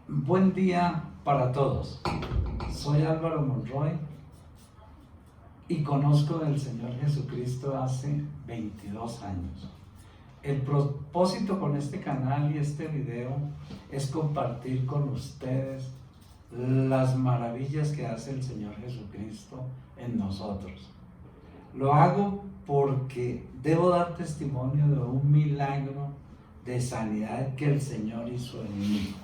Buen día para todos. Soy Álvaro Monroy y conozco del Señor Jesucristo hace 22 años. El propósito con este canal y este video es compartir con ustedes las maravillas que hace el Señor Jesucristo en nosotros. Lo hago porque debo dar testimonio de un milagro de sanidad que el Señor hizo en mí.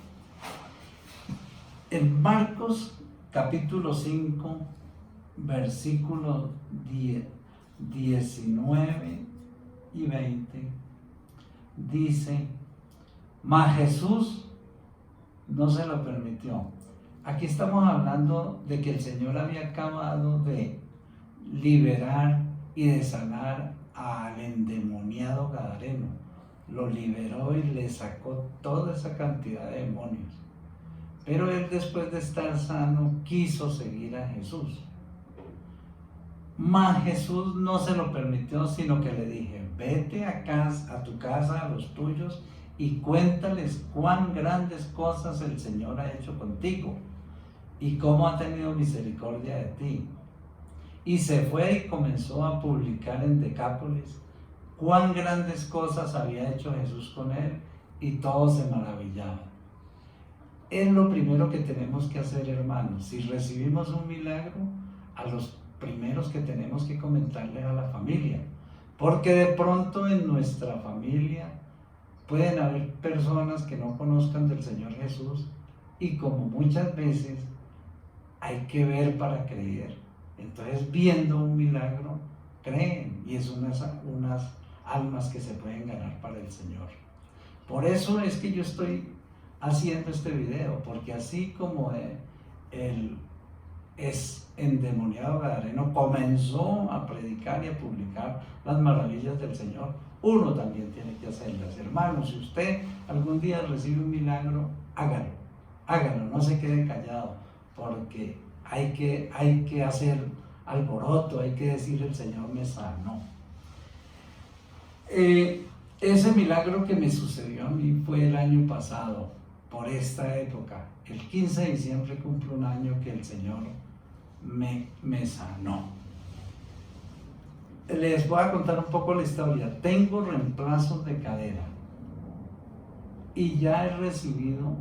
En Marcos capítulo 5, versículos 19 y 20, dice: mas Jesús no se lo permitió. Aquí estamos hablando de que el Señor había acabado de liberar y de sanar al endemoniado gadareno. Lo liberó y le sacó toda esa cantidad de demonios. Pero él, después de estar sano, quiso seguir a Jesús. Mas Jesús no se lo permitió, sino que le dije: vete a tu casa, a los tuyos, y cuéntales cuán grandes cosas el Señor ha hecho contigo y cómo ha tenido misericordia de ti. Y se fue y comenzó a publicar en Decápolis cuán grandes cosas había hecho Jesús con él, y todos se maravillaban. Es lo primero que tenemos que hacer, hermanos. Si recibimos un milagro, a los primeros que tenemos que comentarle a la familia, porque de pronto en nuestra familia pueden haber personas que no conozcan del Señor Jesús, y como muchas veces hay que ver para creer, entonces viendo un milagro creen, y es unas almas que se pueden ganar para el Señor. Por eso es que yo estoy haciendo este video, porque así como el endemoniado gadareno comenzó a predicar y a publicar las maravillas del Señor, uno también tiene que hacerlas. Hermanos, si usted algún día recibe un milagro, hágalo, no se quede callado, porque hay que hacer alboroto, hay que decir: el Señor me sanó. Ese milagro que me sucedió a mí fue el año pasado, por esta época. El 15 de diciembre cumple un año que el Señor me sanó. Les voy a contar un poco la historia. Tengo reemplazos de cadera y ya he recibido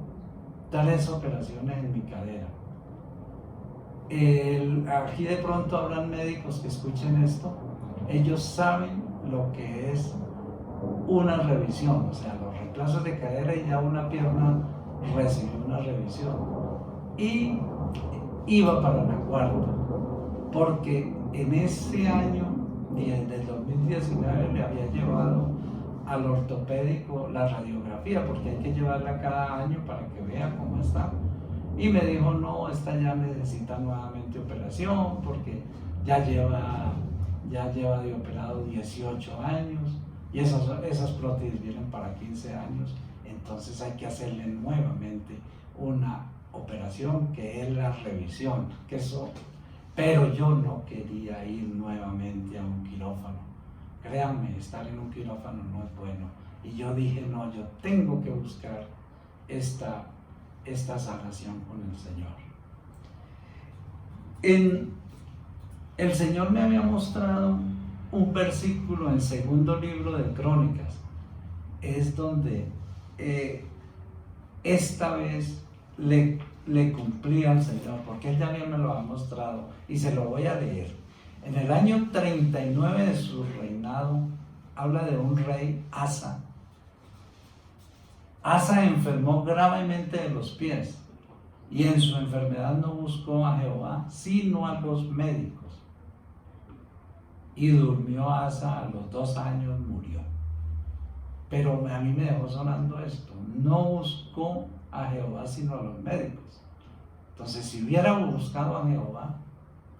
3 operaciones en mi cadera. Aquí de pronto habrán médicos que escuchen esto. Ellos saben lo que es una revisión, o sea, los reemplazos de cadera, y ya una pierna recibió una revisión y iba para la 4ª, porque en ese año, desde el 2019, le había llevado al ortopédico la radiografía, porque hay que llevarla cada año para que vea cómo está, y me dijo: no, esta ya necesita nuevamente operación, porque ya lleva de operado 18 años, y esas prótesis vienen para 15 años, entonces hay que hacerle nuevamente una operación, que es la revisión, pero yo no quería ir nuevamente a un quirófano. Créanme, estar en un quirófano no es bueno, y yo dije: no, yo tengo que buscar esta sanación con el Señor. El Señor me había mostrado un versículo en 2 libro de Crónicas, es donde esta vez le cumplí al Señor, porque Él ya me lo ha mostrado, y se lo voy a leer. En el año 39 de su reinado, habla de un rey, Asa. Asa enfermó gravemente de los pies, y en su enfermedad no buscó a Jehová, sino a los médicos. Y durmió Asa, a los 2 años murió. Pero a mí me dejó sonando esto: no buscó a Jehová sino a los médicos. Entonces, si hubiera buscado a Jehová,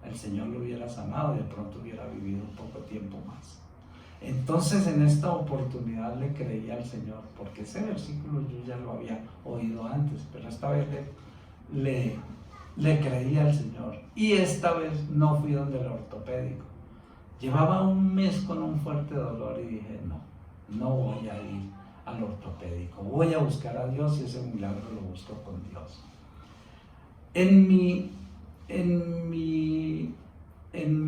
el Señor lo hubiera sanado y de pronto hubiera vivido un poco tiempo más. Entonces, en esta oportunidad le creí al Señor, porque ese versículo yo ya lo había oído antes, pero esta vez le creí al Señor, y esta vez no fui donde el ortopédico. Llevaba un mes con un fuerte dolor y dije: no voy a ir al ortopédico. Voy a buscar a Dios y ese milagro lo busco con Dios. En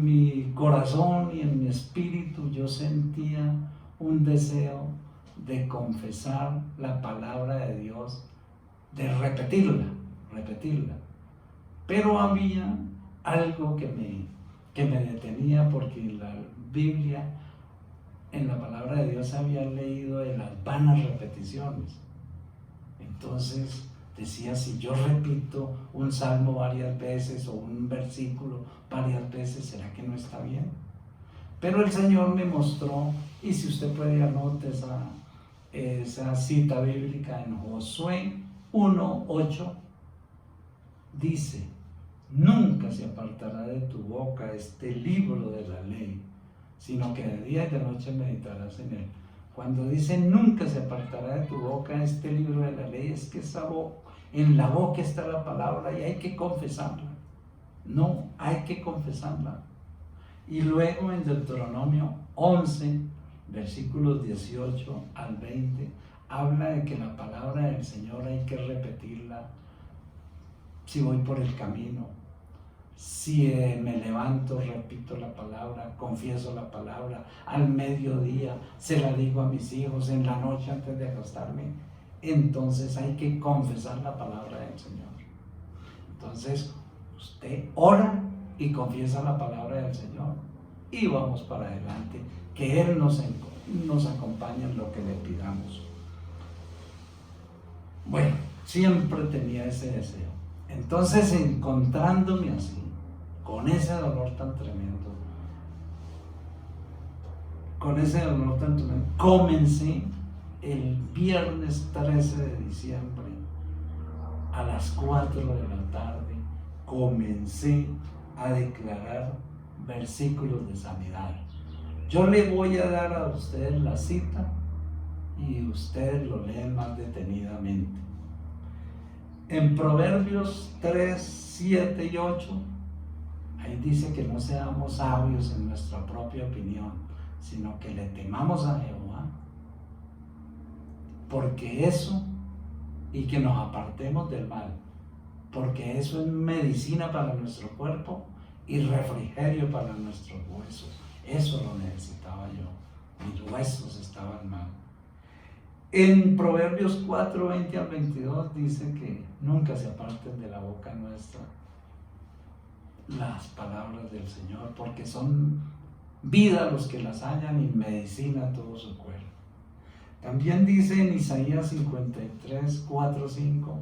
mi corazón y en mi espíritu yo sentía un deseo de confesar la palabra de Dios, de repetirla. Pero había algo que me detenía, porque en la Biblia, en la palabra de Dios, había leído de las vanas repeticiones. Entonces decía, si yo repito un salmo varias veces o un versículo varias veces, ¿será que no está bien? Pero el Señor me mostró, y si usted puede anote esa cita bíblica en Josué 1:8, dice: nunca se apartará de tu boca este libro de la ley, sino que de día y de noche meditarás en él. Cuando dice nunca se apartará de tu boca este libro de la ley, es que en la boca está la palabra y hay que confesarla. No, hay que confesarla. Y luego en Deuteronomio 11, versículos 18 al 20, habla de que la palabra del Señor hay que repetirla. Si voy por el camino, si me levanto, repito la palabra, confieso la palabra, al mediodía se la digo a mis hijos, en la noche antes de acostarme. Entonces hay que confesar la palabra del Señor. Entonces usted ora y confiesa la palabra del Señor y vamos para adelante, que Él nos acompañe en lo que le pidamos. Bueno, siempre tenía ese deseo. Entonces, encontrándome así, con ese dolor tan tremendo, comencé el viernes 13 de diciembre a las 4 de la tarde, comencé a declarar versículos de sanidad. Yo le voy a dar a ustedes la cita y ustedes lo leen más detenidamente. En Proverbios 3, 7 y 8, ahí dice que no seamos sabios en nuestra propia opinión, sino que le temamos a Jehová, porque eso, y que nos apartemos del mal, porque eso es medicina para nuestro cuerpo y refrigerio para nuestros huesos. Eso lo necesitaba yo, mis huesos estaban mal. En Proverbios 4, 20 al 22 dice que nunca se aparten de la boca nuestra las palabras del Señor, porque son vida los que las hallan y medicina a todo su cuerpo. También dice en Isaías 53, 4, 5,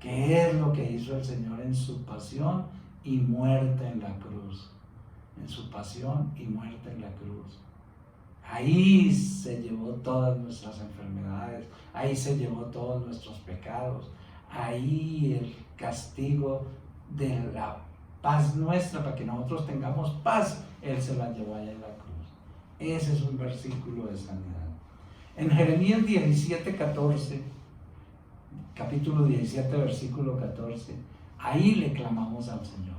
que es lo que hizo el Señor en su pasión y muerte en la cruz. En su pasión y muerte en la cruz. Ahí se llevó todas nuestras enfermedades, ahí se llevó todos nuestros pecados, ahí el castigo de la paz nuestra, para que nosotros tengamos paz, Él se la llevó allá en la cruz. Ese es un versículo de sanidad. En Jeremías 17, 14, capítulo 17, versículo 14, ahí le clamamos al Señor.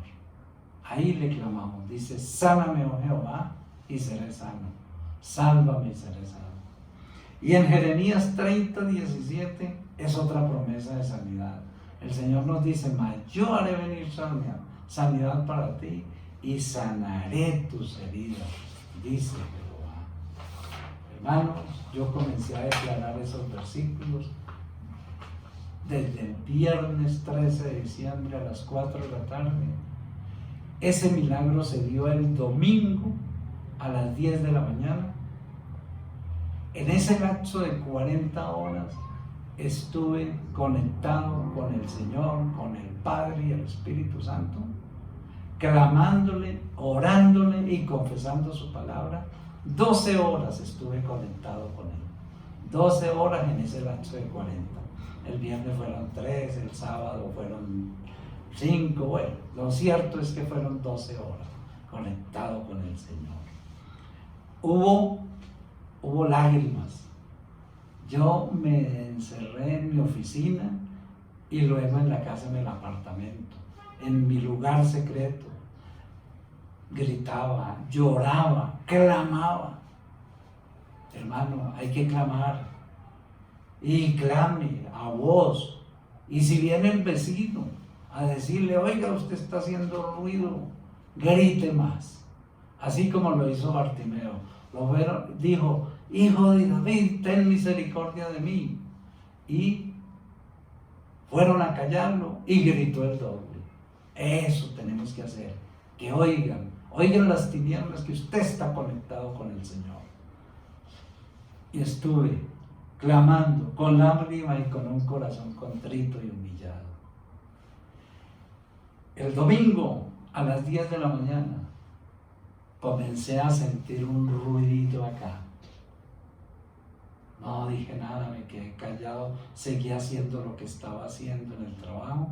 Ahí le clamamos, dice: sáname, oh Jehová, y seré sano. Sálvame y seré sano. Y en Jeremías 30, 17 es otra promesa de sanidad. El Señor nos dice: mas yo haré venir sanidad para ti y sanaré tus heridas, dice Jehová. Hermanos, yo comencé a declarar esos versículos desde el viernes 13 de diciembre a las 4 de la tarde. Ese milagro se dio el domingo a las 10 de la mañana. En ese lapso de 40 horas estuve conectado con el Señor, con el Padre y el Espíritu Santo, clamándole, orándole y confesando su palabra. 12 horas estuve conectado con Él. 12 horas en ese lapso de 40. El viernes fueron 3, el sábado fueron 5. Bueno, lo cierto es que fueron 12 horas conectado con el Señor. Hubo lágrimas. Yo me encerré en mi oficina y luego en la casa, en el apartamento, en mi lugar secreto. Gritaba, lloraba, clamaba. Hermano, hay que clamar. y clame a voz. Y si viene el vecino a decirle, oiga, usted está haciendo ruido, grite más. Así como lo hizo Bartimeo. Dijo, hijo de David, ten misericordia de mí. Y fueron a callarlo y gritó el doble. Eso tenemos que hacer, que oigan las tinieblas que usted está conectado con el Señor. Y estuve clamando con lágrima y con un corazón contrito y humillado. El domingo a las 10 de la mañana comencé a sentir un ruidito acá. No dije nada, me quedé callado, seguí haciendo lo que estaba haciendo en el trabajo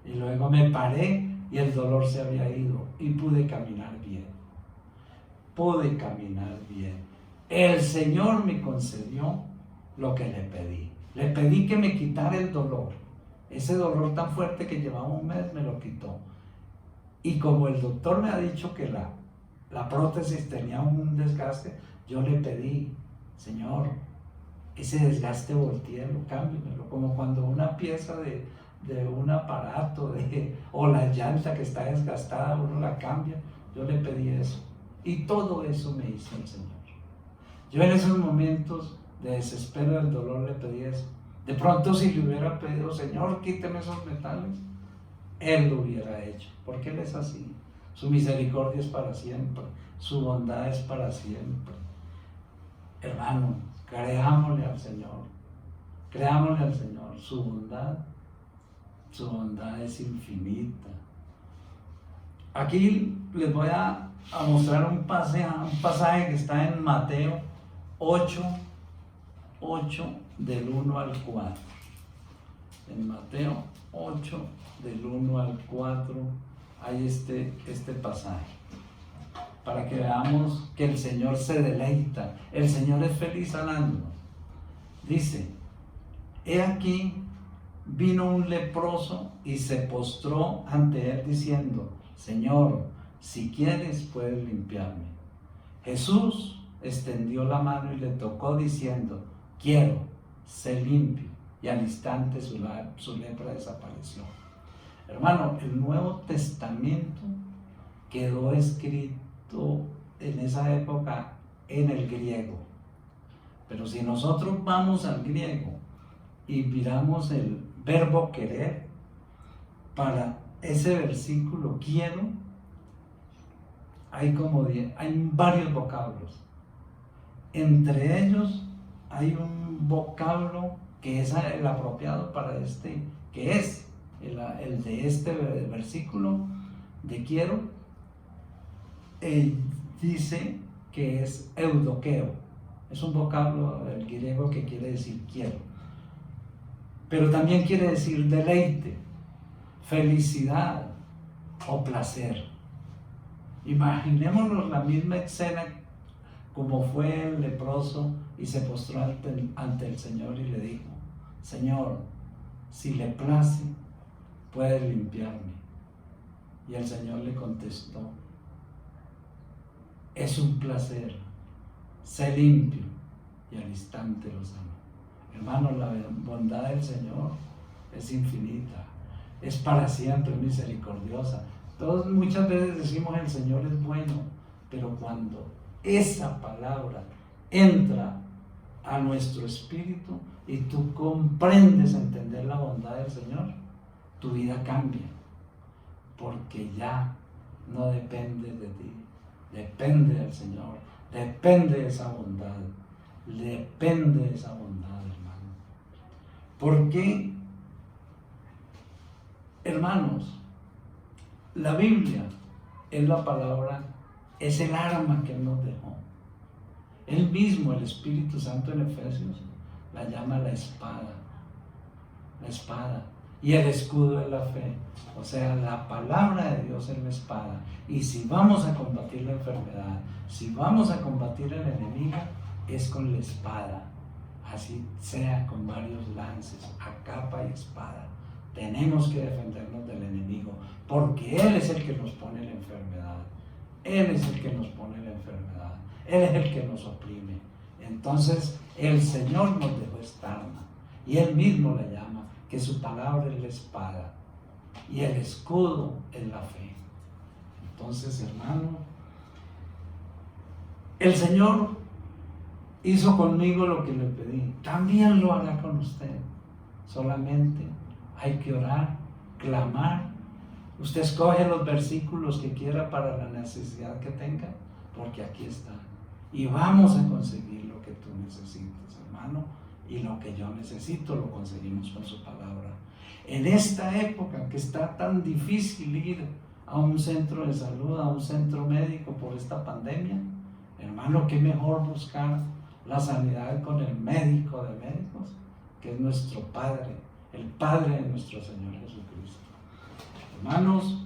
y luego me paré y el dolor se había ido y pude caminar bien. El Señor me concedió lo que le pedí. Le pedí que me quitara el dolor. Ese dolor tan fuerte que llevaba un mes me lo quitó. Y como el doctor me ha dicho que la prótesis tenía un desgaste, yo le pedí, Señor, ese desgaste volteelo, cámbiamelo, como cuando una pieza de un aparato o la llanta que está desgastada, uno la cambia. Yo le pedí eso y todo eso me hizo el Señor. Yo en esos momentos de desespero del dolor le pedí eso. De pronto si le hubiera pedido, Señor, quíteme esos metales, Él lo hubiera hecho, porque Él es así. Su misericordia es para siempre, su bondad es para siempre. Hermano, creámosle al Señor, su bondad es infinita. Aquí les voy a mostrar un pasaje que está en Mateo 8, del 1 al 4. En Mateo 8, del 1 al 4, hay este pasaje. Para que veamos que el Señor se deleita, el Señor es feliz sanándonos. Dice, he aquí, vino un leproso y se postró ante él diciendo, Señor, si quieres puedes limpiarme. Jesús extendió la mano y le tocó diciendo, quiero, sé limpio. Y al instante su lepra desapareció. Hermano, el Nuevo Testamento quedó escrito en esa época en el griego. Pero si nosotros vamos al griego y miramos el verbo querer, para ese versículo quiero, hay varios vocablos. Entre ellos hay un vocablo que es el apropiado para que es el de este versículo de quiero. Dice que es eudokeo. Es un vocablo del griego que quiere decir quiero. Pero también quiere decir deleite, felicidad o placer. Imaginémonos la misma escena como fue el leproso y se postró ante el Señor y le dijo, Señor, si le place, puedes limpiarme. Y el Señor le contestó, es un placer, sé limpio. Y al instante lo sanó. Hermano, la bondad del Señor es infinita, es para siempre, es misericordiosa. Todos muchas veces decimos el Señor es bueno, pero cuando esa palabra entra a nuestro espíritu y tú comprendes entender la bondad del Señor, tu vida cambia, porque ya no depende de ti, depende del Señor, depende de esa bondad, hermano. Porque, hermanos, la Biblia es la palabra, es el arma que Él nos dejó. Él mismo, el Espíritu Santo en Efesios, la llama la espada, y el escudo de la fe. O sea, la palabra de Dios es la espada. Y si vamos a combatir la enfermedad, si vamos a combatir el enemigo, es con la espada. Así sea con varios lances, a capa y espada. Tenemos que defendernos del enemigo, porque Él es el que nos pone la enfermedad. Él es el que nos pone la enfermedad. Él es el que nos oprime. Entonces, el Señor nos dejó esta arma. Y Él mismo la llama, que su palabra es la espada y el escudo es la fe. Entonces, hermano, el Señor hizo conmigo lo que le pedí, también lo hará con usted. Solamente hay que orar, clamar. Usted escoge los versículos que quiera para la necesidad que tenga, porque aquí está. Y vamos a conseguir lo que tú necesitas, hermano, y lo que yo necesito lo conseguimos con su palabra. En esta época que está tan difícil ir a un centro de salud, a un centro médico por esta pandemia, hermano, qué mejor buscar la sanidad con el médico de médicos, que es nuestro Padre, el Padre de nuestro Señor Jesucristo. Hermanos,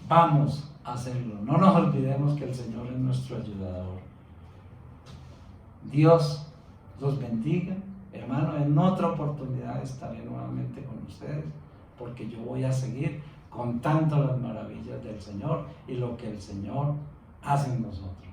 vamos a hacerlo. No nos olvidemos que el Señor es nuestro ayudador. Dios los bendiga. Hermano, en otra oportunidad estaré nuevamente con ustedes, porque yo voy a seguir contando las maravillas del Señor y lo que el Señor hace en nosotros.